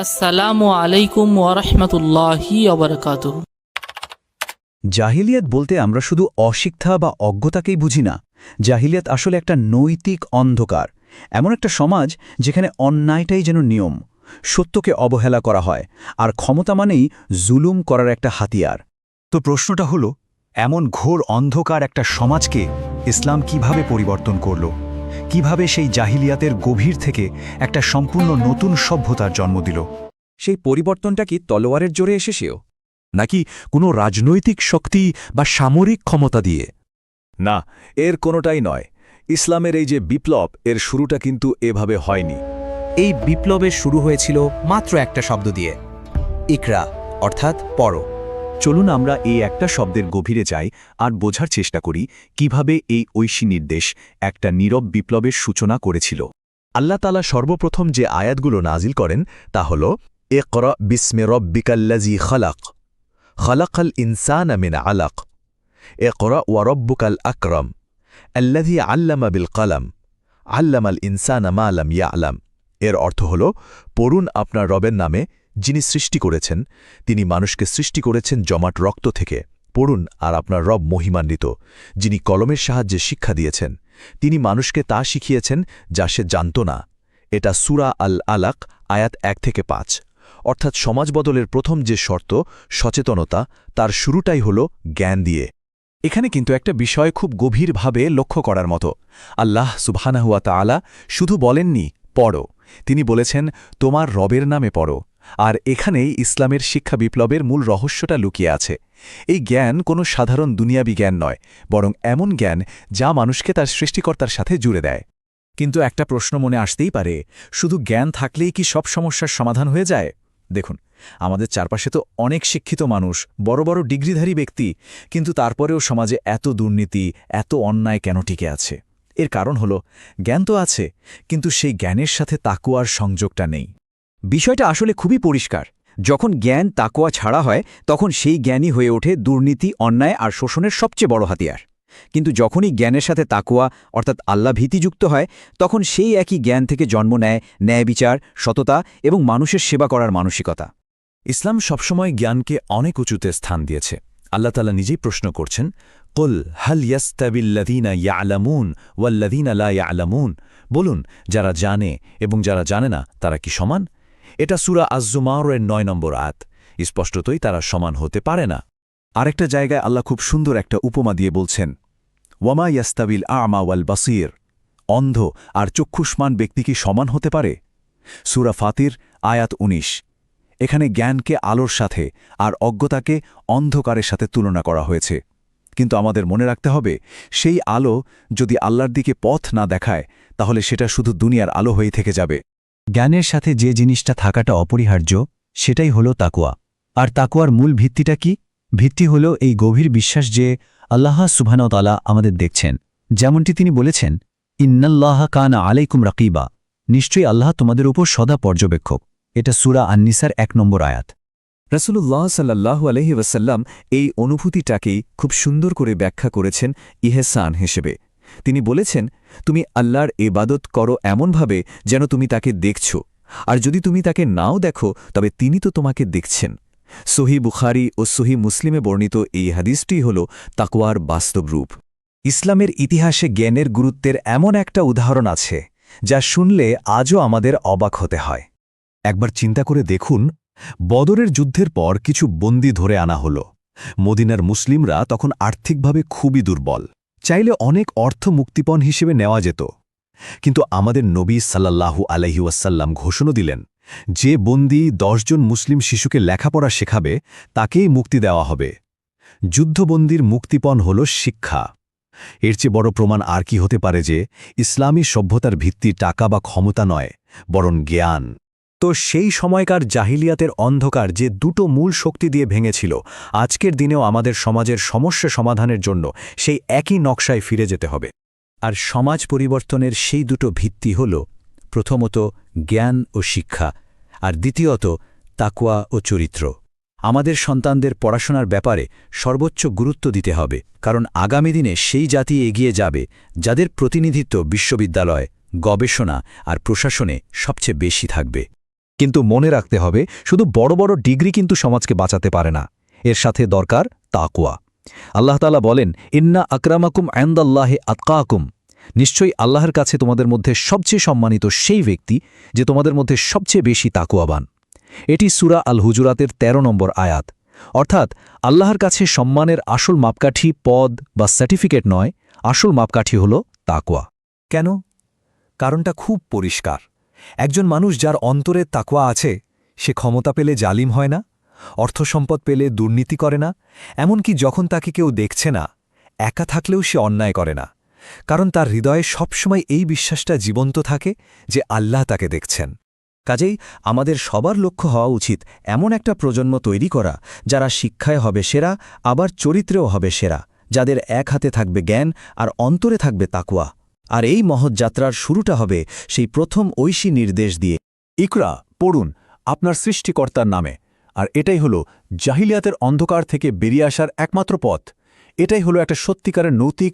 আসসালামু আলাইকুম ওয়ারহমতুল্লাহি ওয়াবারাকাতুহু। জাহিলিয়াত বলতে আমরা শুধু অশিক্ষা বা অজ্ঞতাকেই বুঝি না। জাহিলিয়াত আসলে একটা নৈতিক অন্ধকার, এমন একটা সমাজ যেখানে অন্যায়টাই যেন নিয়ম, সত্যকে অবহেলা করা হয়, আর ক্ষমতা মানেই জুলুম করার একটা হাতিয়ার। তো প্রশ্নটা হলো, এমন ঘোর অন্ধকার একটা সমাজকে ইসলাম কিভাবে পরিবর্তন করল? কিভাবে সেই জাহিলিয়াতের গভীর থেকে একটা সম্পূর্ণ নতুন সভ্যতার জন্ম দিল? সেই পরিবর্তনটা কি তলোয়ারের জোরে এসেছেও, নাকি কোনো রাজনৈতিক শক্তি বা সামরিক ক্ষমতা দিয়ে? না, এর কোনোটাই নয়। ইসলামের এই যে বিপ্লব, এর শুরুটা কিন্তু এভাবে হয়নি। এই বিপ্লবের শুরু হয়েছিল মাত্র একটা শব্দ দিয়ে, ইকরা, অর্থাৎ পড়ো। চলুন আমরা এই একটা শব্দের গভীরে যাই আর বোঝার চেষ্টা করি কিভাবে এই ঐশী নির্দেশ একটা নীরব বিপ্লবের সূচনা করেছিল। আল্লাহ তাআলা সর্বপ্রথম যে আয়াতগুলো নাজিল করেন তা হল ইকরা বিস্মি রব্বিকাল্লাযী খালাক, খালাকাল ইনসানা মিন আলাক, ইকরা ওয়া রব্বুকাল আকরাম, আল্লাযী আল্লামা বিল কলম, আল্লামাল ইনসানা মা লাম ইয়ালাম। এর অর্থ হল, পড়ুন আপনার রবের নামে, যিনি সৃষ্টি করেছেন। তিনি মানুষকে সৃষ্টি করেছেন জমাট রক্ত থেকে। পড়ুন, আর আপনার রব মহিমান্বিত, যিনি কলমের সাহায্যে শিক্ষা দিয়েছেন। তিনি মানুষকে তা শিখিয়েছেন যা সে জানত না। এটা সূরা আল আলাক আয়াত 1 থেকে 5। অর্থাৎ সমাজ বদলের প্রথম যে শর্ত, সচেতনতা, তার শুরুটাই হল জ্ঞান দিয়ে। এখানে কিন্তু একটা বিষয় খুব গভীরভাবে লক্ষ্য করার মতো। আল্লাহ সুবহানাহু ওয়া তাআলা শুধু বলেননি পড়ো, তিনি বলেছেন তোমার রবের নামে পড়ো। আর এখানেই ইসলামের শিক্ষা বিপ্লবের মূল রহস্যটা লুকিয়ে আছে। এই জ্ঞান কোনো সাধারণ দুনিয়াবি জ্ঞান নয়, বরং এমন জ্ঞান যা মানুষকে তার সৃষ্টিকর্তার সাথে জুড়ে দেয়। কিন্তু একটা প্রশ্ন মনে আসতেই পারে, শুধু জ্ঞান থাকলেই কি সব সমস্যার সমাধান হয়ে যায়? দেখুন, আমাদের চারপাশে তো অনেক শিক্ষিত মানুষ, বড় বড় ডিগ্রিধারী ব্যক্তি, কিন্তু তারপরেও সমাজে এত দুর্নীতি, এত অন্যায় কেন টিকে আছে? এর কারণ হলো, জ্ঞান তো আছে, কিন্তু সেই জ্ঞানের সাথে তাকওয়ার সংযোগটা নেই। বিষয়টা আসলে খুবই পরিষ্কার। যখন জ্ঞান তাকওয়া ছাড়া হয়, তখন সেই জ্ঞানই হয়ে ওঠে দুর্নীতি, অন্যায় আর শোষণের সবচেয়ে বড় হাতিয়ার। কিন্তু যখনই জ্ঞানের সাথে তাকওয়া অর্থাৎ আল্লাহ ভীতি যুক্ত হয়, তখন সেই একই জ্ঞান থেকে জন্ম নেয় ন্যায় বিচার, সততা এবং মানুষের সেবা করার মানসিকতা। ইসলাম সবসময় জ্ঞানকে অনেক উঁচুতে স্থান দিয়েছে। আল্লাহ তাআলা নিজেই প্রশ্ন করছেন, কুল হাল ইয়াস্তাবিল্লাযীনা ইয়ালামুন ওয়াল্লাযীনা লা ইয়ালামুন। বলুন, যারা জানে এবং যারা জানে না তারা কি সমান? এটা সূরা আজ-জুমারের 9 নম্বর আয়াত। স্পষ্টতই তারা সমান হতে পারে না। আরেকটা জায়গায় আল্লাহ খুব সুন্দর একটা উপমা দিয়ে বলছেন, ওয়ামা ইয়াস্তাবিল আ'মা ওয়াল বাসীর। অন্ধ আর চক্ষুষ্মান ব্যক্তি কি সমান হতে পারে? সূরা ফাতির আয়াত 19। এখানে জ্ঞানকে আলোর সাথে আর অজ্ঞতাকে অন্ধকারের সাথে তুলনা করা হয়েছে। কিন্তু আমাদের মনে রাখতে হবে, সেই আলো যদি আল্লাহর দিকে পথ না দেখায়, তাহলে সেটা শুধু দুনিয়ার আলো হয়ে থেকে যাবে। জ্ঞানের সাথে যে জিনিসটা থাকাটা অপরিহার্য, সেটাই হলো তাকওয়া। আর তাকওয়ার মূল ভিত্তিটা কি? ভিত্তি হলো এই গভীর বিশ্বাস যে আল্লাহ সুবহানাহু ওয়া তাআলা আমাদের দেখছেন। যেমনটি তিনি বলেছেন, ইন্নাল্লাহা কানা আলাইকুম রাকিবা, নিশ্চয়ই আল্লাহ তোমাদের উপর সদা পর্যবেক্ষক। এটা সূরা আন-নিসার 1 নম্বর আয়াত। রাসূলুল্লাহ সাল্লাল্লাহু আলাইহি ওয়াসাল্লাম এই অনুভূতিটাকেই খুব সুন্দর করে ব্যাখ্যা করেছেন ইহসান হিসেবে। তিনি বলেছেন, তুমি আল্লাহর ইবাদত করো এমনভাবে যেন তুমি তাকে দেখছ, আর যদি তুমি তাকে নাও দেখো তবে তিনি তো তোমাকে দেখছেন। সহিহ বুখারী ও সহিহ মুসলিমে বর্ণিত এই হাদিসটি হল তাকওয়ার বাস্তব রূপ। ইসলামের ইতিহাসে জ্ঞানের গুরুত্বের এমন একটা উদাহরণ আছে, যা শুনলে আজও আমাদের অবাক হতে হয়। একবার চিন্তা করে দেখুন, বদরের যুদ্ধের পর কিছু বন্দী ধরে আনা হল। মদিনার মুসলিমরা তখন আর্থিকভাবে খুবই দুর্বল, চাইলে অনেক অর্থ মুক্তিপণ হিসেবে নেওয়া যেত। কিন্তু আমাদের নবী সাল্লাল্লাহু আলাইহি ওয়াসাল্লাম ঘোষণা দিলেন, যে বন্দী 10 জন মুসলিম শিশুকে লেখাপড়া শেখাবে, তাকেই মুক্তি দেওয়া হবে। যুদ্ধবন্দীর মুক্তিপণ হল শিক্ষা। এর চেয়ে বড় প্রমাণ আর কি হতে পারে যে ইসলামী সভ্যতার ভিত্তি টাকা বা ক্ষমতা নয়, বরং জ্ঞান। তো সেই সময়কার জাহিলিয়াতের অন্ধকার যে দুটো মূল শক্তি দিয়ে ভেঙেছিল, আজকের দিনেও আমাদের সমাজের সমস্যা সমাধানের জন্য সেই একই নকশায় ফিরে যেতে হবে। আর সমাজ পরিবর্তনের সেই দুটো ভিত্তি হল, প্রথমত জ্ঞান ও শিক্ষা, আর দ্বিতীয়ত তাকওয়া ও চরিত্র। আমাদের সন্তানদের পড়াশোনার ব্যাপারে সর্বোচ্চ গুরুত্ব দিতে হবে, কারণ আগামী দিনে সেই জাতি এগিয়ে যাবে যাদের প্রতিনিধিত্ব বিশ্ববিদ্যালয়, গবেষণা আর প্রশাসনে সবচেয়ে বেশি থাকবে। কিন্তু মনে রাখতে হবে শুধু বড় বড় ডিগ্রি কিন্তু সমাজকে বাঁচাতে পারে না, এর সাথে দরকার তাকওয়া। আল্লাহ তাআলা বলেন, ইন্না আকরামাকুম ইনদাল্লাহি আতকাকুম, নিশ্চয়ই আল্লাহর কাছে তোমাদের মধ্যে সবচেয়ে সম্মানিত সেই ব্যক্তি যে তোমাদের মধ্যে সবচেয়ে বেশি তাকওয়াবান। এটি সূরা আল হুজুরাতের ১৩ নম্বর আয়াত। অর্থাৎ আল্লাহর কাছে সম্মানের আসল মাপকাঠি পদ বা সার্টিফিকেট নয়, আসল মাপকাঠি হল তাকওয়া। কেন? কারণটা খুব পরিষ্কার। একজন মানুষ যার অন্তরে তাকওয়া আছে, সে ক্ষমতা পেলে জালিম হয় না, অর্থসম্পদ পেলে দুর্নীতি করে না, এমনকি যখন তাকে কেউ দেখছে না, একা থাকলেও সে অন্যায় করে না। কারণ তার হৃদয়ে সবসময় এই বিশ্বাসটা জীবন্ত থাকে যে আল্লাহ তাকে দেখছেন। কাজেই আমাদের সবার লক্ষ্য হওয়া উচিত এমন একটা প্রজন্ম তৈরি করা যারা শিক্ষায় হবে সেরা, আবার চরিত্রেও হবে সেরা, যাদের এক হাতে থাকবে জ্ঞান আর অন্তরে থাকবে তাকওয়া। আর এই মহৎ যাত্রার শুরুটা হবে সেই প্রথম ঐশী নির্দেশ দিয়ে, ইকরা, পড়ুন আপনার সৃষ্টিকর্তার নামে। আর এটাই হলো জাহিলিয়াতের অন্ধকার থেকে বেরিয়ে আসার একমাত্র পথ। এটাই হলো একটা সত্যিকারের নৈতিক